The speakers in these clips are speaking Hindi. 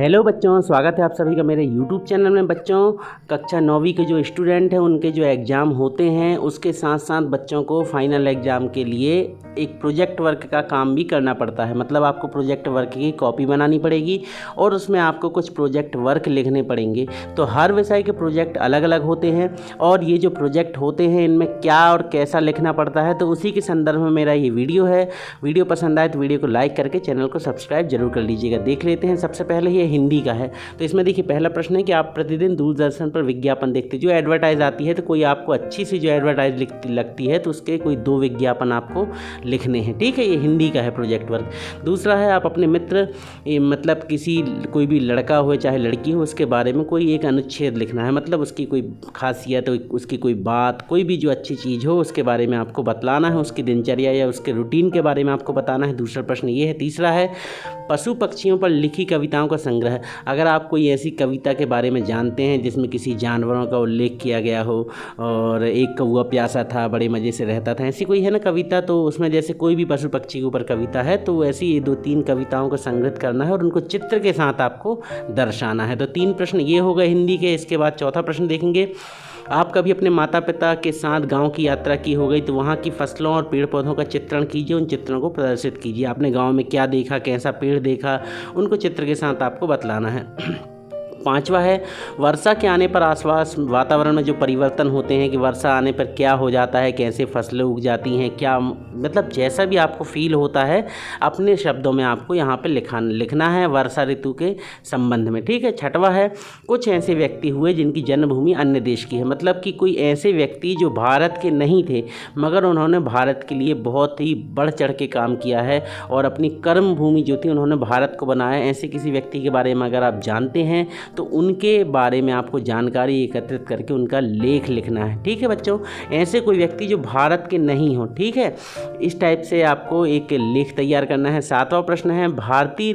हेलो बच्चों, स्वागत है आप सभी का मेरे YouTube चैनल में। बच्चों, कक्षा 9वीं के जो स्टूडेंट हैं उनके जो एग्ज़ाम होते हैं उसके साथ साथ बच्चों को फाइनल एग्ज़ाम के लिए एक प्रोजेक्ट वर्क का काम भी करना पड़ता है। मतलब आपको प्रोजेक्ट वर्क की कॉपी बनानी पड़ेगी और उसमें आपको कुछ प्रोजेक्ट वर्क लिखने पड़ेंगे। तो हर विषय के प्रोजेक्ट अलग अलग होते हैं और ये जो प्रोजेक्ट होते हैं इनमें क्या और कैसा लिखना पड़ता है, तो उसी के संदर्भ में मेरा ये वीडियो है। वीडियो पसंद आए तो वीडियो को लाइक करके चैनल को सब्सक्राइब जरूर कर लीजिएगा। देख लेते हैं। सबसे पहले ये हिंदी का है, तो इसमें देखिए पहला प्रश्न है कि आप प्रतिदिन दूरदर्शन पर विज्ञापन देखते, जो एडवर्टाइज आती है तो कोई आपको अच्छी सी जो एडवर्टाइज लगती है तो उसके कोई 2 विज्ञापन आपको लिखने हैं। ठीक है, ये हिंदी का है प्रोजेक्ट वर्क। दूसरा है आप अपने मित्र मतलब कोई भी लड़का हो चाहे लड़की हो उसके बारे में कोई एक अनुच्छेद लिखना है। मतलब उसकी कोई खासियत, उसकी कोई बात, कोई भी जो अच्छी चीज़ हो उसके बारे में आपको बतलाना है, उसकी दिनचर्या या उसके रूटीन के बारे में आपको बताना है। दूसरा प्रश्न ये है। तीसरा है पशु पक्षियों पर लिखी कविताओं का संग्रह। अगर आप कोई ऐसी कविता के बारे में जानते हैं जिसमें किसी जानवरों का उल्लेख किया गया हो और एक कौवा प्यासा था बड़े मज़े से रहता था, ऐसी कोई है ना कविता, तो उसमें जैसे कोई भी पशु पक्षी के ऊपर कविता है तो ऐसी ये 2-3 कविताओं को संग्रहित करना है और उनको चित्र के साथ आपको दर्शाना है। तो 3 प्रश्न ये हो गए हिंदी के। इसके बाद चौथा प्रश्न देखेंगे। आप कभी अपने माता पिता के साथ गांव की यात्रा की हो गई तो वहां की फसलों और पेड़ पौधों का चित्रण कीजिए, उन चित्रों को प्रदर्शित कीजिए। आपने गांव में क्या देखा, कैसा पेड़ देखा, उनको चित्र के साथ आपको बतलाना है। 5वां है वर्षा के आने पर आसपास वातावरण में जो परिवर्तन होते हैं कि वर्षा आने पर क्या हो जाता है, कैसे फसलें उग जाती हैं, क्या मतलब जैसा भी आपको फील होता है अपने शब्दों में आपको यहाँ पे लिखना है वर्षा ऋतु के संबंध में। ठीक है। 6वां है कुछ ऐसे व्यक्ति हुए जिनकी जन्मभूमि अन्य देश की है। मतलब कि कोई ऐसे व्यक्ति जो भारत के नहीं थे मगर उन्होंने भारत के लिए बहुत ही बढ़ चढ़ के काम किया है और अपनी कर्म भूमि जो थी उन्होंने भारत को बनाया। ऐसे किसी व्यक्ति के बारे में अगर आप जानते हैं तो उनके बारे में आपको जानकारी एकत्रित करके उनका लेख लिखना है। ठीक है बच्चों, ऐसे कोई व्यक्ति जो भारत के नहीं हो। ठीक है, इस टाइप से आपको एक लेख तैयार करना है। 7वां प्रश्न है भारतीय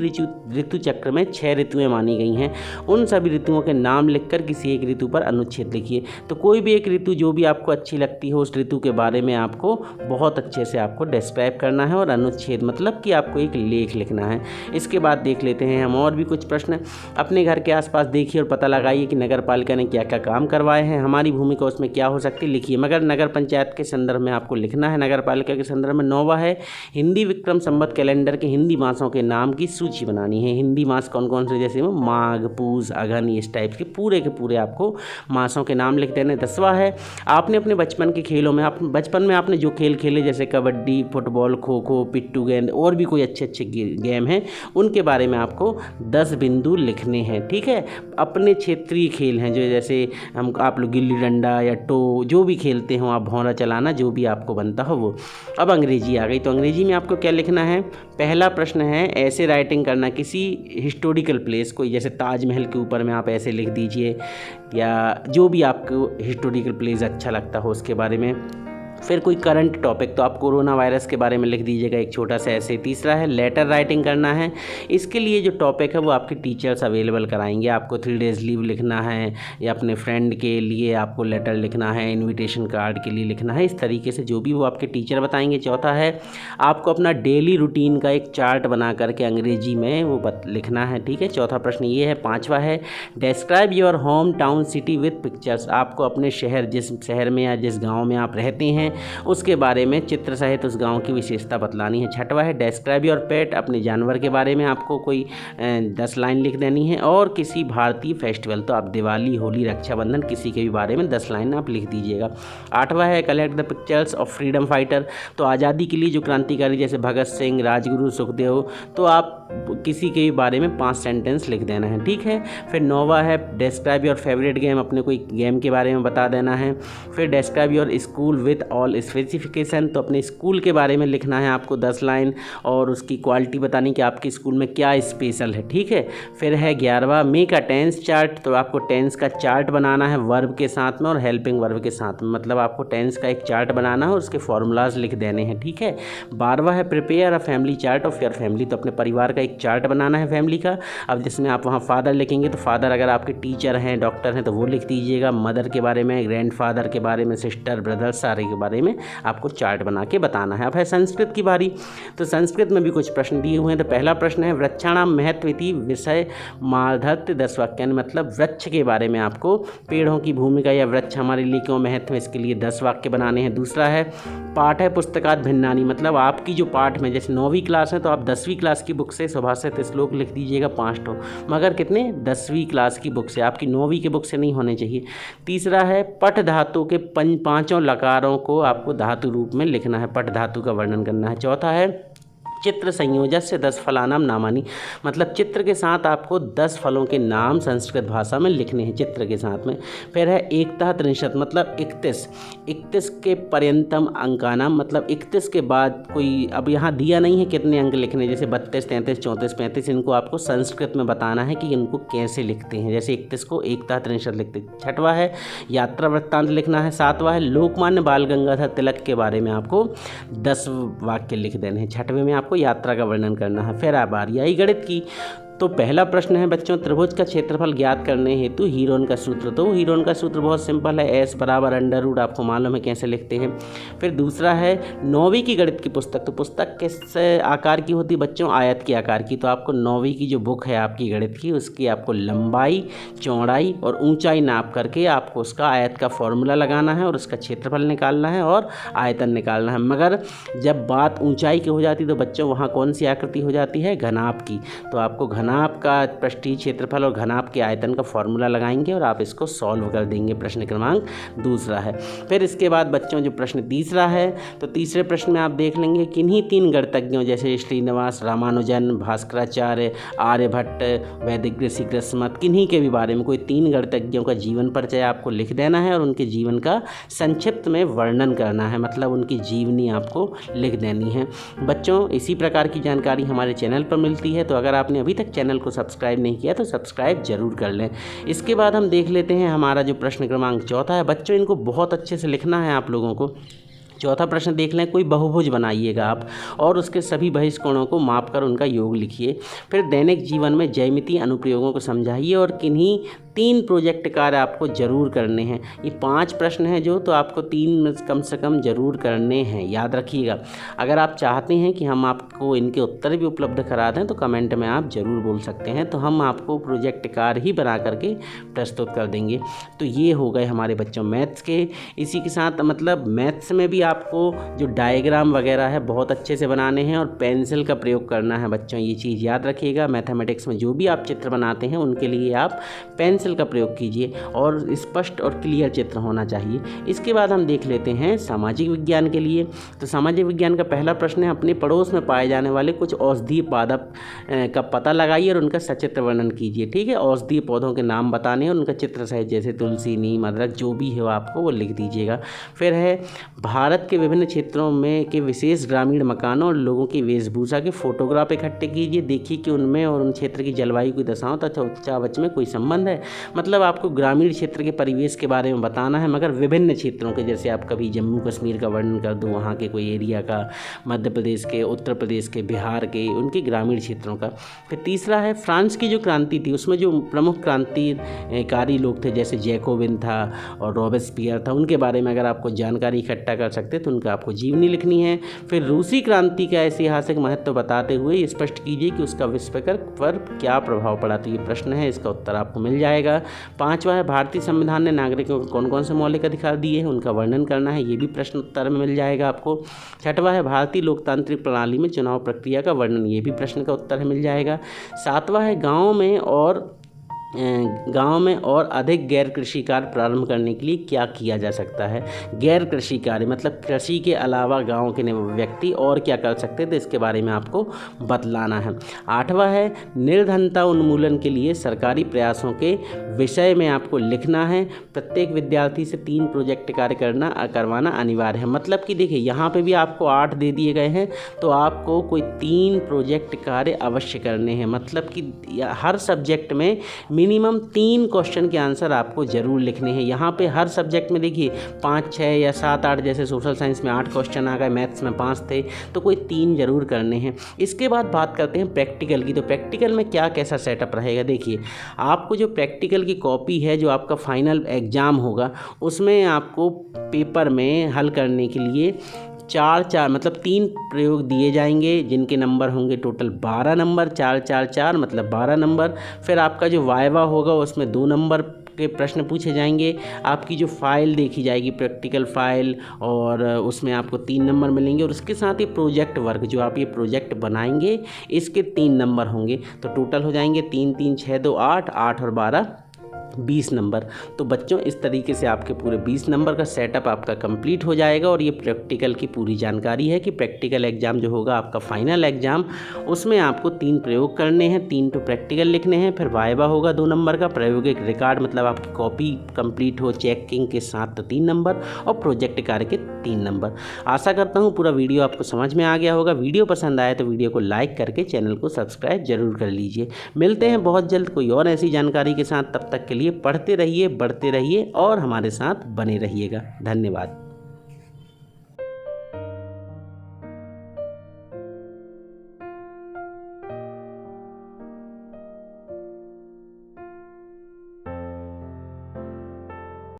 ऋतु चक्र में 6 ऋतुएं मानी गई हैं, उन सभी ऋतुओं के नाम लिखकर किसी एक ऋतु पर अनुच्छेद लिखिए। तो कोई भी एक ऋतु जो भी आपको अच्छी लगती हो उस ऋतु के बारे में आपको बहुत अच्छे से आपको डिस्क्राइब करना है और अनुच्छेद मतलब कि आपको एक लेख लिखना है। इसके बाद देख लेते हैं हम और भी कुछ प्रश्न। अपने घर के आसपास देखिए और पता लगाइए कि नगर पालिका ने क्या क्या काम करवाए हैं, हमारी भूमिका उसमें क्या हो सकती है, लिखिए। मगर नगर पंचायत के संदर्भ में आपको लिखना है, नगर पालिका के संदर्भ में। 9वां है हिंदी विक्रम संवत कैलेंडर के हिंदी मासों के नाम की सूची बनानी है। हिंदी मास कौन कौन से, जैसे माघ, पूस, अगहन, इस टाइप के पूरे आपको मासों के नाम लिख देने। 10वां है आपने अपने बचपन के खेलों में बचपन में आपने जो खेल खेले जैसे कबड्डी, फुटबॉल, खो खो, पिट्टू गेंद और भी कोई अच्छे गेम हैं उनके बारे में आपको 10 बिंदु लिखने हैं। ठीक है, अपने क्षेत्रीय खेल हैं जो जैसे आप लोग गिल्ली डंडा या टो जो भी खेलते हो, आप भौंरा चलाना, जो भी आपको बनता हो वो। अब अंग्रेजी आ गई, तो अंग्रेजी में आपको क्या लिखना है। पहला प्रश्न है ऐसे राइटिंग करना किसी हिस्टोरिकल प्लेस, कोई जैसे ताजमहल के ऊपर में आप ऐसे लिख दीजिए या जो भी आपको हिस्टोरिकल प्लेस अच्छा लगता हो उसके बारे में। फिर कोई करंट टॉपिक, तो आप कोरोना वायरस के बारे में लिख दीजिएगा एक छोटा सा ऐसे। तीसरा है लेटर राइटिंग करना है। इसके लिए जो टॉपिक है वो आपके टीचर्स अवेलेबल कराएंगे। आपको 3 डेज़ लीव लिखना है या अपने फ्रेंड के लिए आपको लेटर लिखना है, इनविटेशन कार्ड के लिए लिखना है, इस तरीके से जो भी वो आपके टीचर बताएंगे। चौथा है आपको अपना डेली रूटीन का एक चार्ट बना करके अंग्रेजी में वो लिखना है। ठीक है, चौथा प्रश्न ये है। 5वां है describe your home town city with pictures. आपको अपने शहर, जिस शहर में या जिस गाँव में आप रहते हैं उसके बारे में चित्र सहित उस गांव की विशेषता बतलानी है। 6वां है डिस्क्राइब योर पेट। अपने जानवर के बारे में आपको कोई 10 लाइन लिख देनी है। और किसी भारतीय फेस्टिवल, तो आप दिवाली, होली, रक्षाबंधन, किसी के भी बारे में 10 लाइन आप लिख दीजिएगा। 8वां है collect the pictures of freedom fighter. तो आज़ादी के लिए जो क्रांतिकारी जैसे भगत सिंह, राजगुरु, सुखदेव, तो आप किसी के भी बारे में 5 सेंटेंस लिख देना है। ठीक है। फिर 9वां है डिस्क्राइब योर फेवरेट गेम। अपने कोई गेम के बारे में बता देना है। फिर describe your school with all specification. तो अपने स्कूल के बारे में लिखना है आपको 10 लाइन और उसकी क्वालिटी बतानी कि आपके स्कूल में क्या स्पेशल है। ठीक है। फिर है 11वां मेक अ टेंस चार्ट। तो आपको टेंस का चार्ट बनाना है वर्ब के साथ में और हेल्पिंग वर्ब के साथ में। मतलब आपको टेंस का एक चार्ट बनाना है और उसके फॉर्मूलाज लिख देने हैं। ठीक है। 12वां है prepare a family chart of your family. तो अपने परिवार का एक चार्ट बनाना है फैमिली का। अब जिसमें आप वहाँ फादर लिखेंगे तो फादर अगर आपके टीचर हैं, डॉक्टर हैं तो वो लिख दीजिएगा। मदर के बारे में, ग्रैंडफादर के बारे में, सिस्टर, ब्रदर, सारे के बारे में आपको चार्ट बना के बताना है। अब है संस्कृत की बारी। तो संस्कृत में भी कुछ प्रश्न दिए हुए हैं। तो पहला प्रश्न है वृक्षाणाम महत्व इति विषय मार्धत्य 10 वाक्य, मतलब वृक्ष के बारे में आपको पेड़ों की भूमिका या वृक्ष हमारे लिए क्यों महत्व है, इसके लिए 10 वाक्य बनाने हैं। दूसरा है पाठ्य पुस्तकात् भिन्नानि, मतलब आपकी जो पाठ में जैसे 9वीं क्लास है तो आप 10वीं क्लास की बुक से सुभाषित श्लोक लिख दीजिएगा 5 ठो, मगर कितने 10वीं क्लास की बुक से, आपकी 9वीं की बुक से नहीं होने चाहिए। तीसरा है पठ धातु के पांचों लकारों को आपको धातु रूप में लिखना है, पठ धातु का वर्णन करना है। चौथा है चित्र संयोजस्य 10 फलानाम नामानि, मतलब चित्र के साथ आपको 10 फलों के नाम संस्कृत भाषा में लिखने हैं चित्र के साथ में। फिर है एकतः त्रिंशत, मतलब 31 के पर्यंतम अंकानाम, मतलब 31 के बाद कोई, अब यहाँ दिया नहीं है कितने अंक लिखने, जैसे 32, 33, 34, 35, इनको आपको संस्कृत में बताना है कि इनको कैसे लिखते हैं। जैसे 31 को एकतः त्रिंशत लिखते हैं। छठवा है यात्रा वृत्तांत लिखना है। सातवां है लोकमान्य बाल गंगाधर तिलक के बारे में आपको 10 वाक्य लिख देने हैं। छठवें में आपको यात्रा का वर्णन करना है। फिर आ बारी आई गणित की। तो पहला प्रश्न है बच्चों त्रिभुज का क्षेत्रफल ज्ञात करने हेतु हीरोन का सूत्र। तो हीरोन का सूत्र बहुत सिंपल है, S बराबर अंडर रूट, आपको मालूम है कैसे लिखते हैं। फिर दूसरा है 9वीं की गणित की पुस्तक। तो पुस्तक किस आकार की होती है बच्चों, आयत के आकार की। तो आपको 9वीं की जो बुक है आपकी गणित की, उसकी आपको लंबाई, चौड़ाई और ऊंचाई नाप करके आपको उसका आयत का फॉर्मूला लगाना है और उसका क्षेत्रफल निकालना है और आयतन निकालना है। मगर जब बात ऊंचाई की हो जाती तो बच्चों वहाँ कौन सी आकृति हो जाती है, घनाभ की। तो आपको घनाभ का पृष्ठीय क्षेत्रफल और घनाभ के आयतन का फॉर्मूला लगाएंगे और आप इसको सॉल्व कर देंगे। प्रश्न क्रमांक दूसरा है। फिर इसके बाद बच्चों जो प्रश्न तीसरा है, तो तीसरे प्रश्न में आप देख लेंगे किन्हीं 3 गणितज्ञों जैसे श्रीनिवास, रामानुजन, भास्कराचार्य, आर्यभट्ट, वैदिक ऋषि कृष्णमत, किन्हीं के भी बारे में कोई 3 गणितज्ञों का जीवन परिचय आपको लिख देना है और उनके जीवन का संक्षिप्त में वर्णन करना है, मतलब उनकी जीवनी आपको लिख देनी है। बच्चों इसी प्रकार की जानकारी हमारे चैनल पर मिलती है, तो अगर आपने अभी तक चैनल को सब्सक्राइब नहीं किया तो सब्सक्राइब जरूर कर लें। इसके बाद हम देख लेते हैं हमारा जो प्रश्न क्रमांक चौथा है। बच्चों इनको बहुत अच्छे से लिखना है आप लोगों को। चौथा प्रश्न देख लें, कोई बहुभुज बनाइएगा आप और उसके सभी बहिष्कोणों को मापकर उनका योग लिखिए। फिर दैनिक जीवन में ज्यामितीय अनुप्रयोगों को समझाइए और किन्हीं 3 प्रोजेक्ट कार्य आपको जरूर करने हैं। ये 5 प्रश्न हैं जो, तो आपको 3 कम से कम जरूर करने हैं, याद रखिएगा। अगर आप चाहते हैं कि हम आपको इनके उत्तर भी उपलब्ध करा दें तो कमेंट में आप ज़रूर बोल सकते हैं, तो हम आपको प्रोजेक्ट कार्य ही बना करके प्रस्तुत कर देंगे। तो ये हो गए हमारे बच्चों मैथ्स के। इसी के साथ मतलब मैथ्स में भी आपको जो डायग्राम वगैरह है बहुत अच्छे से बनाने हैं और पेंसिल का प्रयोग करना है बच्चों, ये चीज़ याद रखिएगा। मैथमेटिक्स में जो भी आप चित्र बनाते हैं उनके लिए आप पेंसिल का प्रयोग कीजिए और स्पष्ट और क्लियर चित्र होना चाहिए। इसके बाद हम देख लेते हैं सामाजिक विज्ञान के लिए। तो सामाजिक विज्ञान का पहला प्रश्न है अपने पड़ोस में पाए जाने वाले कुछ औषधीय पादप का पता लगाइए और उनका सचित्र वर्णन कीजिए। ठीक है, औषधीय पौधों के नाम बताने और उनका चित्र सहित, जैसे तुलसी, नीम, अदरक, जो भी हो आपको वो लिख दीजिएगा। फिर है भारत के विभिन्न क्षेत्रों में के विशेष ग्रामीण मकानों और लोगों की वेशभूषा के फोटोग्राफ इकट्ठे कीजिए। देखिए कि उनमें और उन क्षेत्र की जलवायु की दशाओं तथा उच्चावच में कोई संबंध है। मतलब आपको ग्रामीण क्षेत्र के परिवेश के बारे में बताना है, मगर विभिन्न क्षेत्रों के, जैसे आप कभी जम्मू कश्मीर का वर्णन कर दो, वहाँ के कोई एरिया का, मध्य प्रदेश के, उत्तर प्रदेश के, बिहार के, उनके ग्रामीण क्षेत्रों का। फिर तीसरा है फ्रांस की जो क्रांति थी उसमें जो प्रमुख क्रांतिकारी लोग थे जैसे जैकोबिन था और रॉबेस्पियर था, उनके बारे में अगर आपको जानकारी इकट्ठा कर सकते तो उनका आपको जीवनी लिखनी है। फिर रूसी क्रांति का ऐतिहासिक महत्व बताते हुए स्पष्ट कीजिए कि उसका विश्व पर क्या प्रभाव पड़ा। तो ये प्रश्न है, इसका उत्तर आपको मिल जाएगा। पांचवा है भारतीय संविधान ने नागरिकों को कौन कौन से मौलिक अधिकार दिए हैं, उनका वर्णन करना है, ये भी प्रश्न उत्तर में मिल जाएगा आपको। छठवा है भारतीय लोकतांत्रिक प्रणाली में चुनाव प्रक्रिया का वर्णन, ये भी प्रश्न का उत्तर मिल जाएगा। सातवां है गांव में और अधिक गैर कृषि कार्य प्रारंभ करने के लिए क्या किया जा सकता है। गैर कृषि कार्य मतलब कृषि के अलावा गांव के व्यक्ति और क्या कर सकते हैं, तो इसके बारे में आपको बतलाना है। आठवां है निर्धनता उन्मूलन के लिए सरकारी प्रयासों के विषय में आपको लिखना है। प्रत्येक विद्यार्थी से 3 प्रोजेक्ट कार्य करवाना अनिवार्य है। मतलब कि देखिए यहाँ पे भी आपको 8 दे दिए गए हैं, तो आपको कोई 3 प्रोजेक्ट कार्य अवश्य करने हैं। मतलब कि हर सब्जेक्ट में मिनिमम 3 क्वेश्चन के आंसर आपको ज़रूर लिखने हैं। यहाँ पे हर सब्जेक्ट में देखिए 5, 6 या 7, 8, जैसे सोशल साइंस में 8 क्वेश्चन आ गए, मैथ्स में 5 थे, तो कोई 3 जरूर करने हैं। इसके बाद बात करते हैं प्रैक्टिकल की। तो प्रैक्टिकल में क्या कैसा सेटअप रहेगा, देखिए आपको जो प्रैक्टिकल प्रैक्टिकल की कॉपी है जो आपका फाइनल एग्ज़ाम होगा, उसमें आपको पेपर में हल करने के लिए चार मतलब 3 प्रयोग दिए जाएंगे, जिनके नंबर होंगे टोटल 12 नंबर, 4 4 4 मतलब 12 नंबर। फिर आपका जो वाइवा होगा उसमें 2 नंबर के प्रश्न पूछे जाएंगे। आपकी जो फाइल देखी जाएगी प्रैक्टिकल फाइल, और उसमें आपको 3 नंबर मिलेंगे। और उसके साथ ही प्रोजेक्ट वर्क, जो आप ये प्रोजेक्ट बनाएंगे, इसके 3 नंबर होंगे। तो टोटल हो जाएंगे 3 3 6 2 8 8 और 12 20 नंबर। तो बच्चों इस तरीके से आपके पूरे 20 नंबर का सेटअप आपका कंप्लीट हो जाएगा। और ये प्रैक्टिकल की पूरी जानकारी है कि प्रैक्टिकल एग्ज़ाम जो होगा आपका फाइनल एग्ज़ाम, उसमें आपको 3 प्रयोग करने हैं, 3 तो प्रैक्टिकल लिखने हैं, फिर वाइवा होगा 2 नंबर का, प्रायोगिक रिकॉर्ड मतलब आपकी कॉपी कंप्लीट हो चेकिंग के साथ तो 3 नंबर, और प्रोजेक्ट कार्य के 3 नंबर। आशा करता हूँ पूरा वीडियो आपको समझ में आ गया होगा। वीडियो पसंद आए तो वीडियो को लाइक करके चैनल को सब्सक्राइब जरूर कर लीजिए। मिलते हैं बहुत जल्द कोई और ऐसी जानकारी के साथ। तब तक के लिए पढ़ते रहिए, बढ़ते रहिए और हमारे साथ बने रहिएगा। धन्यवाद।